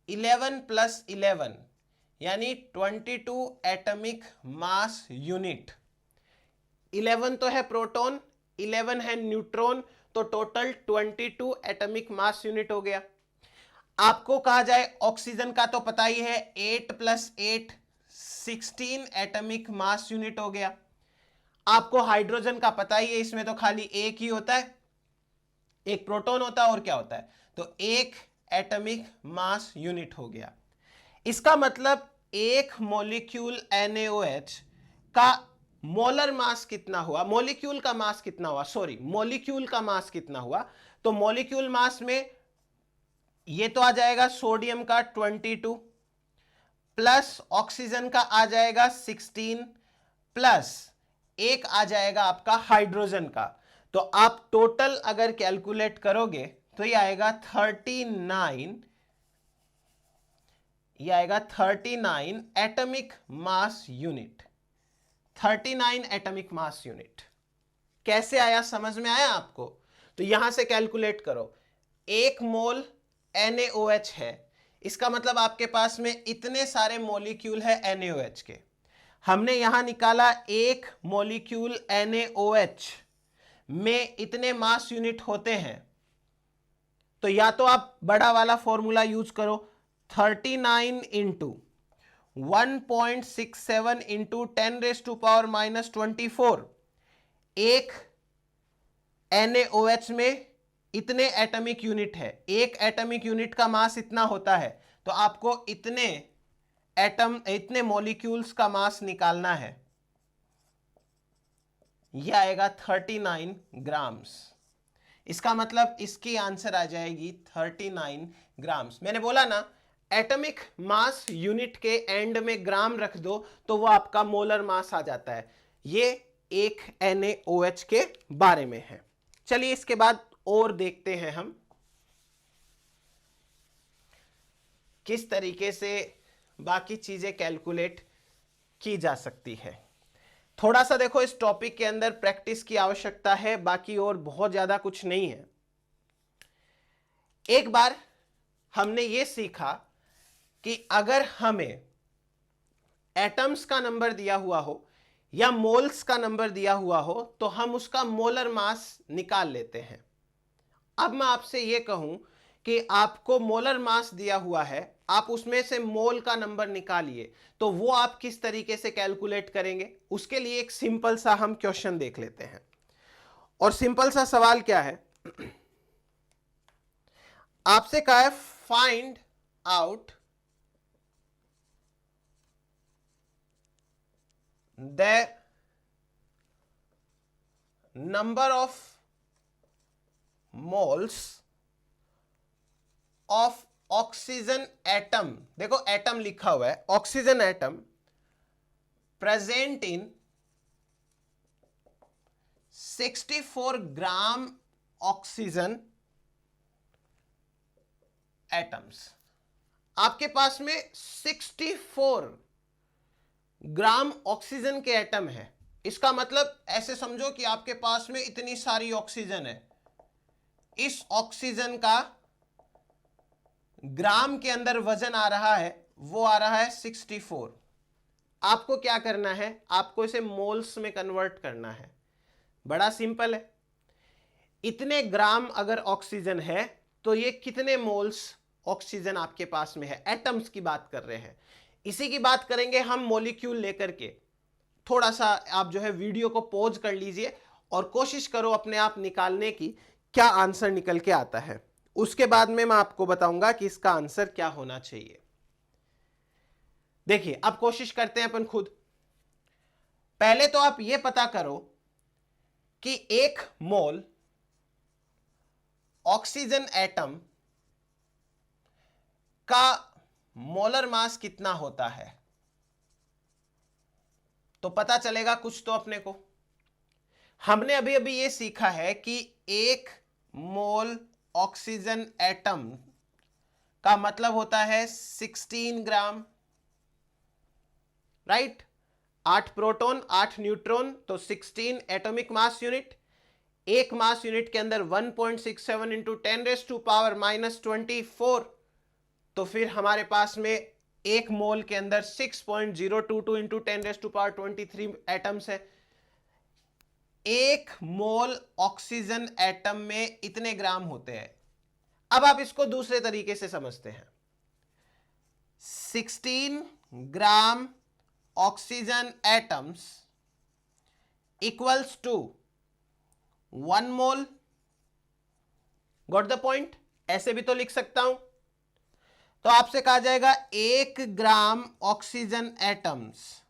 11 प्लस 11 यानी 22 एटॉमिक मास यूनिट। 11 तो है प्रोटॉन, 11 है न्यूट्रॉन, तो टोटल 22 एटॉमिक मास यूनिट हो गया। आपको कहा जाए ऑक्सीजन का तो पता ही है 8 प्लस 8 16 एटॉमिक मास यूनिट हो गया। आपको हाइड्रोजन का पता ही है, इसमें तो खाली एक ही होता है, एक प्रोटॉन होता है और क्या होता है, तो एक एटॉमिक मास यूनिट हो गया। इसका मतलब एक मॉलिक्यूल NaOH का मोलर मास कितना हुआ, मॉलिक्यूल का मास कितना हुआ, सॉरी मॉलिक्यूल का मास कितना हुआ, तो मॉलिक्यूल मास में ये तो आ जाएगा सोडियम का 22 प्लस ऑक्सीजन का आ जाएगा 16 प्लस एक आ जाएगा आपका हाइड्रोजन का। तो आप टोटल अगर कैलकुलेट करोगे तो ये आएगा 39, ये आएगा 39 atomic mass unit. 39 atomic mass unit कैसे आया, समझ में आया आपको? तो यहां से कैलकुलेट करो, एक मोल NaOH है, इसका मतलब आपके पास में इतने सारे मॉलिक्यूल है NaOH के। हमने यहां निकाला एक मॉलिक्यूल NaOH में इतने मास यूनिट होते हैं, तो या तो आप बड़ा वाला फॉर्मूला यूज करो 39 इंटू 1.67 इंटू 10⁻⁻24। एक NaOH में इतने एटॉमिक यूनिट है, एक एटॉमिक यूनिट का मास इतना होता है, तो आपको इतने एटम, इतने मॉलिक्यूल्स का मास निकालना है। यह आएगा 39 ग्राम्स। इसका मतलब इसकी आंसर आ जाएगी 39 ग्राम्स। मैंने बोला ना एटॉमिक मास यूनिट के एंड में ग्राम रख दो तो वो आपका मोलर मास आ जाता है। ये एक NaOH के बारे में है। चलिए इसके बाद और देखते हैं हम किस तरीके से बाकी चीजें कैलकुलेट की जा सकती है। थोड़ा सा देखो इस टॉपिक के अंदर प्रैक्टिस की आवश्यकता है, बाकी और बहुत ज्यादा कुछ नहीं है। एक बार हमने ये सीखा कि अगर हमें एटम्स का नंबर दिया हुआ हो या मोल्स का नंबर दिया हुआ हो तो हम उसका मोलर मास निकाल लेते हैं। अब मैं आपसे यह कहूं कि आपको मोलर मास दिया हुआ है, आप उसमें से मोल का नंबर निकालिए, तो वो आप किस तरीके से कैलकुलेट करेंगे, उसके लिए एक सिंपल सा हम क्वेश्चन देख लेते हैं। और सिंपल सा सवाल क्या है, आपसे कहा है find out the number of moles of oxygen atom. देखो एटम लिखा हुआ है, oxygen atom present in 64 gram oxygen atoms. आपके पास में 64 ग्राम ऑक्सीजन के एटम है। इसका मतलब ऐसे समझो कि आपके पास में इतनी सारी ऑक्सीजन है, इस ऑक्सीजन का ग्राम के अंदर वजन आ रहा है, वो आ रहा है 64। आपको क्या करना है, आपको इसे मोल्स में कन्वर्ट करना है। बड़ा सिंपल है, इतने ग्राम अगर ऑक्सीजन है तो ये कितने मोल्स ऑक्सीजन आपके पास में है, एटम्स की बात कर रहे हैं। इसी की बात करेंगे हम मॉलिक्यूल लेकर के। थोड़ा सा आप जो है वीडियो को पॉज कर लीजिए और कोशिश करो अपने आप निकालने की, क्या आंसर निकल के आता है। उसके बाद में मैं आपको बताऊंगा कि इसका आंसर क्या होना चाहिए। देखिए अब कोशिश करते हैं अपन खुद। पहले तो आप यह पता करो कि एक मोल ऑक्सीजन एटम का मोलर मास कितना होता है, तो पता चलेगा कुछ तो अपने को। हमने अभी अभी ये सीखा है कि एक मोल ऑक्सीजन एटम का मतलब होता है 16 ग्राम, राइट। 8 प्रोटॉन 8 न्यूट्रॉन, तो 16 एटॉमिक मास यूनिट। एक मास यूनिट के अंदर 1.67 इंटू 10⁻⁻24, तो फिर हमारे पास में एक मोल के अंदर 6.022 इंटू 10⁻23 एटम्स है। एक मोल ऑक्सीजन एटम में इतने ग्राम होते हैं। अब आप इसको दूसरे तरीके से समझते हैं। 16 gram oxygen atoms equals to 1 mole. Got the point? ऐसे भी तो लिख सकता हूं। तो आपसे कहा जाएगा 1 gram oxygen atoms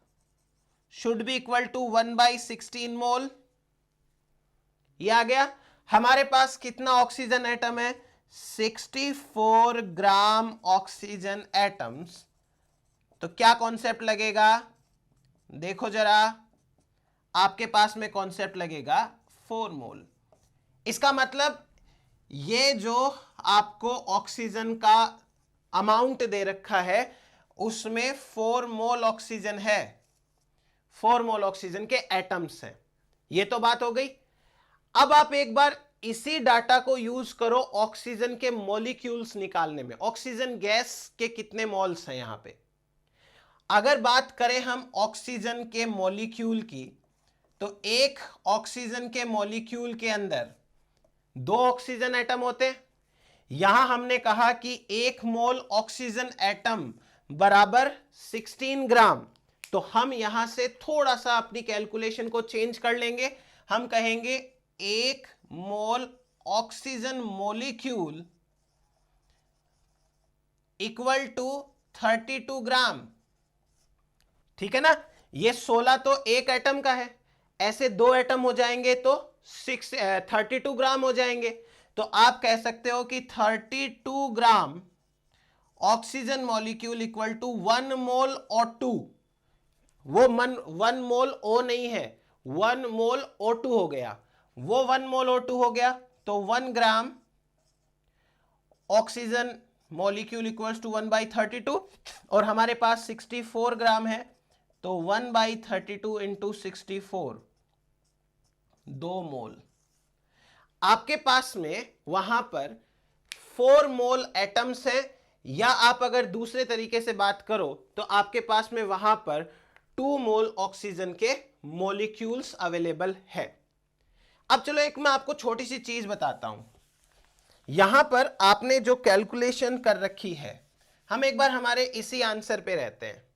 should be equal to 1/16 mole. ये आ गया। हमारे पास कितना ऑक्सीजन एटम है? 64 ग्राम ऑक्सीजन एटम्स। तो क्या कॉन्सेप्ट लगेगा? देखो जरा, आपके पास में कॉन्सेप्ट लगेगा 4 मोल। इसका मतलब ये जो आपको ऑक्सीजन का अमाउंट दे रखा है उसमें 4 मोल ऑक्सीजन है, 4 मोल ऑक्सीजन के एटम्स हैं। ये तो बात हो गई। अब आप एक बार इसी डाटा को यूज करो ऑक्सीजन के मॉलिक्यूल्स निकालने में। ऑक्सीजन गैस के कितने मोल्स हैं यहां पे? अगर बात करें हम ऑक्सीजन के मॉलिक्यूल की, तो एक ऑक्सीजन के मॉलिक्यूल के अंदर 2 ऑक्सीजन एटम होते हैं। यहां हमने कहा कि 1 मोल ऑक्सीजन एटम बराबर 16 ग्राम। तो हम यहां से थोड़ा सा अपनी कैलकुलेशन को चेंज कर लेंगे। हम कहेंगे 1 mole oxygen molecule equal to 32 gram. ठीक है ना? ये 16 तो एक एटम का है, ऐसे 2 एटम हो जाएंगे तो 32 ग्राम हो जाएंगे। तो आप कह सकते हो कि 32 gram oxygen molecule equal to 1 mole O2। वो 1 मोल O नहीं है, 1 मोल O2 हो गया। वो 1 मोल O2 हो गया तो 1 gram oxygen molecule equals to 1/32, और हमारे पास 64 ग्राम है तो 1/32 इंटू 64, 2 मोल। आपके पास में वहां पर 4 मोल एटम्स हैं, या आप अगर दूसरे तरीके से बात करो तो आपके पास में वहां पर 2 मोल ऑक्सीजन के मॉलिक्यूल्स अवेलेबल है। अब चलो एक मैं आपको छोटी सी चीज बताता हूं। यहां पर आपने जो कैलकुलेशन कर रखी है, हम एक बार हमारे इसी आंसर पे रहते हैं।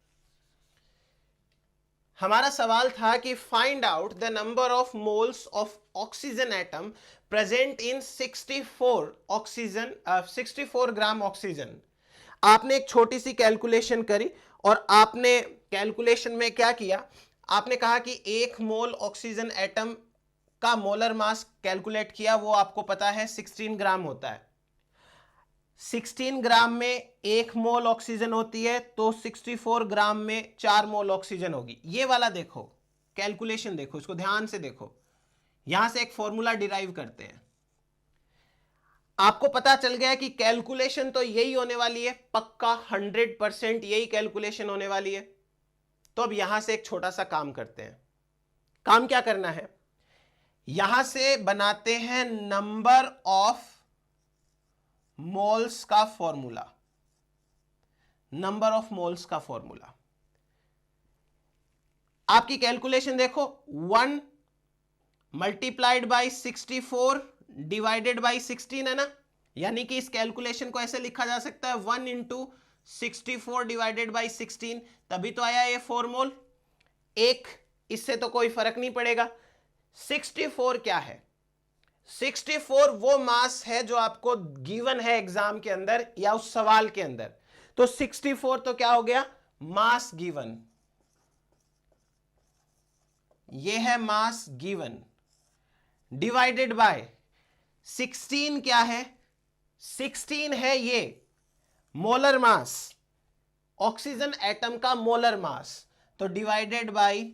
हमारा सवाल था कि find out the number of moles of oxygen atom present in 64 gram oxygen. आपने एक छोटी सी कैलकुलेशन करी, और आपने कैलकुलेशन में क्या किया? आपने कहा कि 1 मोल ऑक्सीजन एटम का मोलर मास कैलकुलेट किया। वो आपको पता है 16 ग्राम होता है। 16 ग्राम में 1 मोल ऑक्सीजन होती है, तो 64 ग्राम में 4 मोल ऑक्सीजन होगी। ये वाला देखो, कैलकुलेशन देखो, इसको ध्यान से देखो। यहां से एक फॉर्मूला डिराइव करते हैं। आपको पता चल गया कि कैलकुलेशन तो यही होने वाली है, पक्का 100% यही कैलकुलेशन होने वाली है। तो अब यहां से एक छोटा सा काम करते हैं। काम क्या करना है? यहां से बनाते हैं नंबर ऑफ मोल्स का फॉर्मूला। नंबर ऑफ मोल्स का फॉर्मूला आपकी कैलकुलेशन देखो, 1 मल्टीप्लाइड बाई 64 डिवाइडेड बाई 16 है ना। यानी कि इस कैलकुलेशन को ऐसे लिखा जा सकता है 1 इंटू 64 डिवाइडेड बाई 16, तभी तो आया ये 4 मोल। एक इससे तो कोई फर्क नहीं पड़ेगा। 64 क्या है? 64 वो मास है जो आपको गिवन है एग्जाम के अंदर या उस सवाल के अंदर। तो 64 तो क्या हो गया, मास गिवन, ये है मास गिवन, डिवाइडेड बाय 16 क्या है, 16 है ये मोलर मास, ऑक्सीजन एटम का मोलर मास, तो डिवाइडेड बाय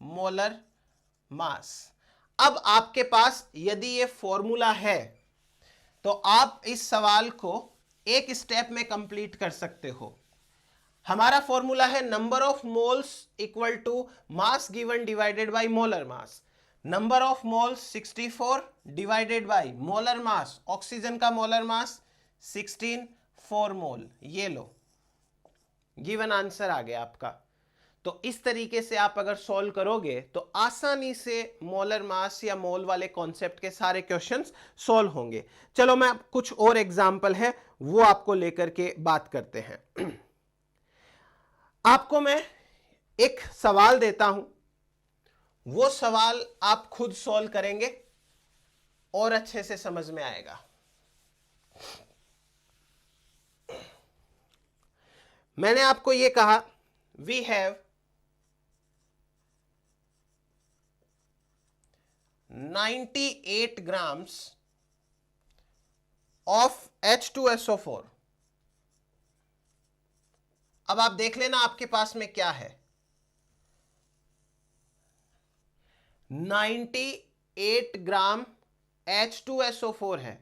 मोलर मास। अब आपके पास यदि ये फॉर्मूला है तो आप इस सवाल को एक स्टेप में कंप्लीट कर सकते हो। हमारा फॉर्मूला है number of moles equal to mass given divided by molar mass. Number of moles 64 divided by molar mass, oxygen का मोलर मास 16, 4 मोल। ये लो, गिवन आंसर आ गया आपका। तो इस तरीके से आप अगर सॉल्व करोगे तो आसानी से मोलर मास या मोल वाले कॉन्सेप्ट के सारे क्वेश्चंस सॉल्व होंगे। चलो मैं कुछ और एग्जांपल है वो आपको लेकर के बात करते हैं। आपको मैं एक सवाल देता हूं, वो सवाल आप खुद सॉल्व करेंगे और अच्छे से समझ में आएगा। मैंने आपको ये कहा we have 98 grams of H2SO4। अब आप देख लेना आपके पास में क्या है, 98 ग्राम H2SO4 है।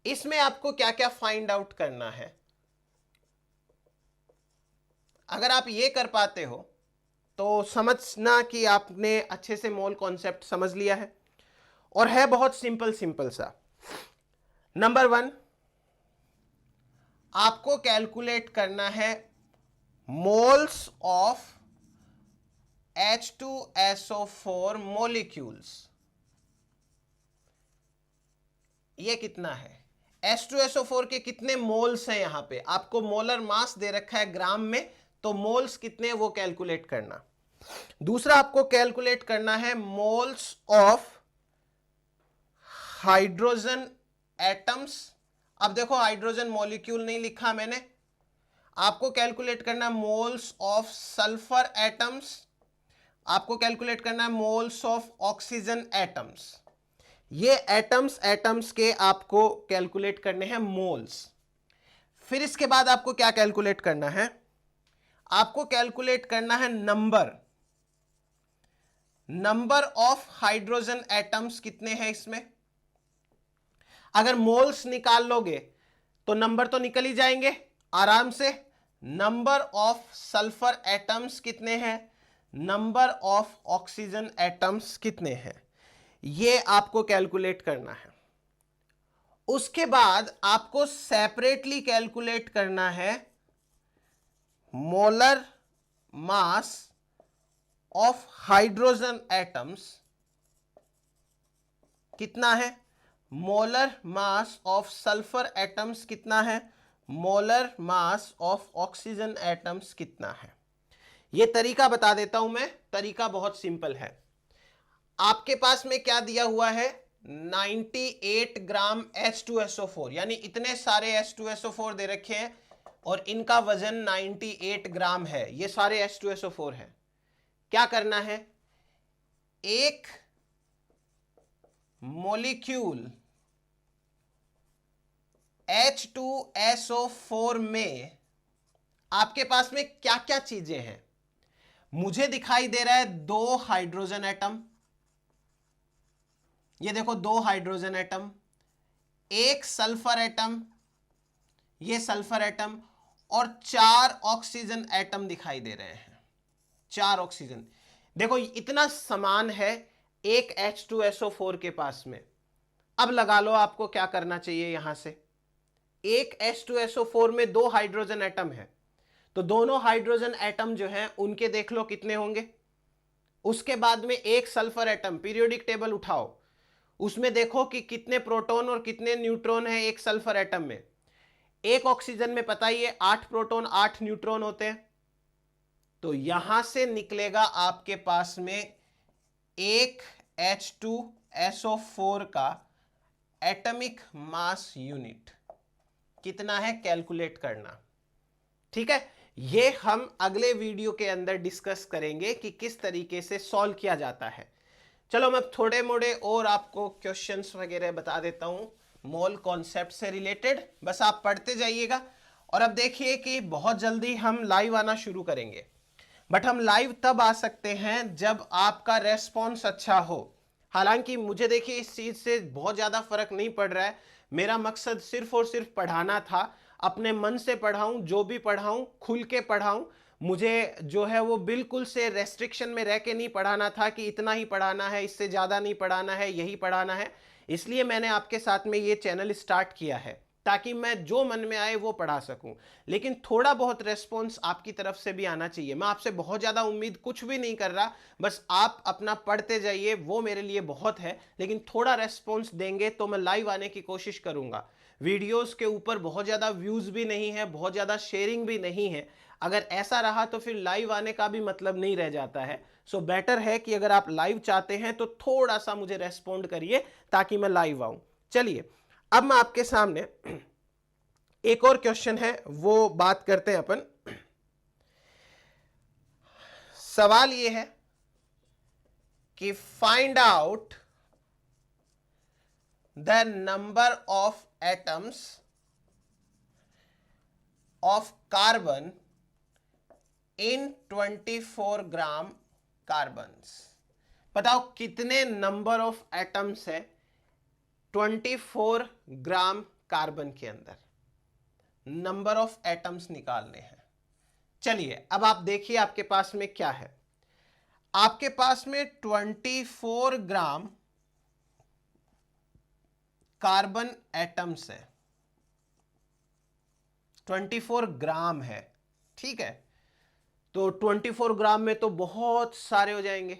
इसमें आपको क्या क्या फाइंड आउट करना है। अगर आप ये कर पाते हो तो समझना कि आपने अच्छे से मोल कॉन्सेप्ट समझ लिया है, और है बहुत सिंपल सा। नंबर 1, आपको कैलकुलेट करना है मोल्स ऑफ H2SO4 मॉलिक्यूल्स। ये कितना है, H2SO4 के कितने मोल्स हैं, यहां पे आपको मोलर मास दे रखा है ग्राम में, तो मोल्स कितने वो कैलकुलेट करना। दूसरा आपको कैलकुलेट करना है मोल्स ऑफ हाइड्रोजन एटम्स। अब देखो हाइड्रोजन मॉलिक्यूल नहीं लिखा मैंने, आपको कैलकुलेट करना है मोल्स ऑफ सल्फर एटम्स, आपको कैलकुलेट करना है मोल्स ऑफ ऑक्सीजन एटम्स। ये एटम्स के आपको कैलकुलेट करने हैं मोल्स। फिर इसके बाद आपको क्या कैलकुलेट करना है, आपको कैलकुलेट करना है नंबर ऑफ हाइड्रोजन एटम्स कितने हैं इसमें। अगर मोल्स निकाल लोगे तो नंबर तो निकल ही जाएंगे आराम से। नंबर ऑफ सल्फर एटम्स कितने हैं, नंबर ऑफ ऑक्सीजन एटम्स कितने हैं, ये आपको कैलकुलेट करना है। उसके बाद आपको सेपरेटली कैलकुलेट करना है molar mass of hydrogen atoms कितना है, molar mass of sulphur atoms कितना है, molar mass of oxygen atoms कितना है। यह तरीका बता देता हूं मैं, तरीका बहुत सिंपल है। आपके पास में क्या दिया हुआ है, 98 ग्राम H2SO4, यानी इतने सारे H2SO4 दे रखे हैं और इनका वजन 98 ग्राम है। ये सारे H2SO4 है। क्या करना है, एक मॉलिक्यूल H2SO4 में आपके पास में क्या क्या चीजें हैं। मुझे दिखाई दे रहा है 2 हाइड्रोजन एटम, ये देखो 2 हाइड्रोजन एटम, एक सल्फर एटम, ये सल्फर एटम, और 4 ऑक्सीजन एटम दिखाई दे रहे हैं। 4 ऑक्सीजन, देखो इतना समान है एक H2SO4 के पास में। अब लगा लो आपको क्या करना चाहिए, यहां से एक H2SO4 में 2 हाइड्रोजन एटम है, तो दोनों हाइड्रोजन एटम जो हैं उनके देख लो कितने होंगे। उसके बाद में एक सल्फर एटम, पीरियोडिक टेबल उठाओ, उसमें देखो कि कितने प्रोटॉन और कितने न्यूट्रॉन है एक सल्फर एटम में। एक ऑक्सीजन में पता ही है 8 प्रोटॉन 8 न्यूट्रॉन होते हैं, तो यहां से निकलेगा आपके पास में एक H2SO4 का एटॉमिक मास यूनिट कितना है कैलकुलेट करना। ठीक है, ये हम अगले वीडियो के अंदर डिस्कस करेंगे कि किस तरीके से सॉल्व किया जाता है। चलो मैं थोड़े मोड़े और आपको क्वेश्चंस वगैरह बता देता हूं मोल कॉन्सेप्ट से रिलेटेड, बस आप पढ़ते जाइएगा। और अब देखिए कि बहुत जल्दी हम लाइव आना शुरू करेंगे, बट हम लाइव तब आ सकते हैं जब आपका रेस्पॉन्स अच्छा हो। हालांकि मुझे देखिए इस चीज से बहुत ज्यादा फर्क नहीं पड़ रहा है, मेरा मकसद सिर्फ और सिर्फ पढ़ाना था, अपने मन से पढ़ाऊं, जो भी पढ़ाऊं खुल के पढ़ाऊं। मुझे जो है वो बिल्कुल से रेस्ट्रिक्शन में रह के नहीं पढ़ाना था कि इतना ही पढ़ाना है, इससे ज़्यादा नहीं पढ़ाना है, यही पढ़ाना है। इसलिए मैंने आपके साथ में ये चैनल स्टार्ट किया है ताकि मैं जो मन में आए वो पढ़ा सकूं। लेकिन थोड़ा बहुत रेस्पॉन्स आपकी तरफ से भी आना चाहिए। मैं आपसे बहुत ज़्यादा उम्मीद कुछ भी नहीं कर रहा, बस आप अपना पढ़ते जाइए, वो मेरे लिए बहुत है। लेकिन थोड़ा रेस्पॉन्स देंगे तो मैं लाइव आने की कोशिश करूंगा। वीडियोस के ऊपर बहुत ज़्यादा व्यूज़ भी नहीं है, बहुत ज़्यादा शेयरिंग भी नहीं है। अगर ऐसा रहा तो फिर लाइव आने का भी मतलब नहीं रह जाता है। सो बेटर है कि अगर आप लाइव चाहते हैं तो थोड़ा सा मुझे रेस्पॉन्ड करिए ताकि मैं लाइव आऊं। चलिए अब मैं आपके सामने एक और क्वेश्चन है वो बात करते हैं अपन। सवाल ये है कि find out the number of atoms of carbon in 24 gram carbons. बताओ कितने नंबर ऑफ एटम्स है 24 ग्राम कार्बन के अंदर। नंबर ऑफ एटम्स निकालने हैं। चलिए अब आप देखिए आपके पास में क्या है। आपके पास में 24 ग्राम कार्बन एटम्स है, 24 ग्राम है। ठीक है, तो 24 ग्राम में तो बहुत सारे हो जाएंगे।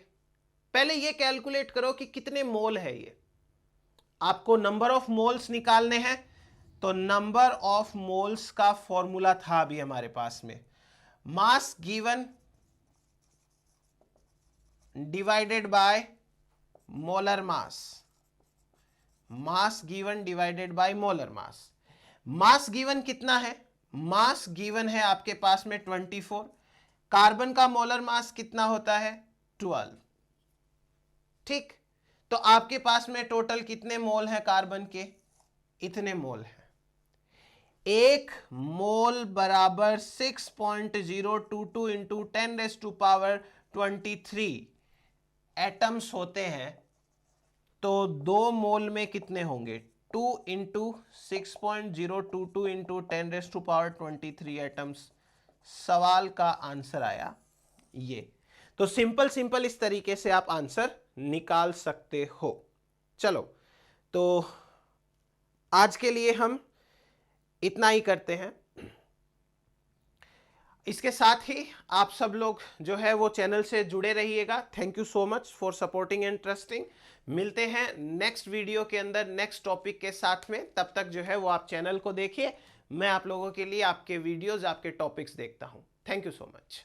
पहले ये कैलकुलेट करो कि कितने मोल है ये। आपको नंबर ऑफ मोल्स निकालने हैं, तो नंबर ऑफ मोल्स का फॉर्मूला था अभी हमारे पास में, मास given divided by molar mass. Mass given divided by molar mass. Mass given कितना है? मास गिवन है आपके पास में 24। कार्बन का मोलर मास कितना होता है? 12। ठीक, तो आपके पास में टोटल कितने मोल है कार्बन के? इतने मोल है। एक मोल बराबर 6.022 इंटू 10⁻23 एटम्स होते हैं। तो 2 मोल में कितने होंगे? 2 इंटू 6.022 इंटू 10⁻23 एटम्स। सवाल का आंसर आया ये। तो सिंपल सिंपल इस तरीके से आप आंसर निकाल सकते हो। चलो तो आज के लिए हम इतना ही करते हैं। इसके साथ ही आप सब लोग जो है वो चैनल से जुड़े रहिएगा। Thank you so much for supporting and trusting. मिलते हैं नेक्स्ट वीडियो के अंदर नेक्स्ट टॉपिक के साथ में। तब तक जो है वो आप चैनल को देखिए, मैं आप लोगों के लिए आपके वीडियोस, आपके टॉपिक्स देखता हूं। Thank you so much.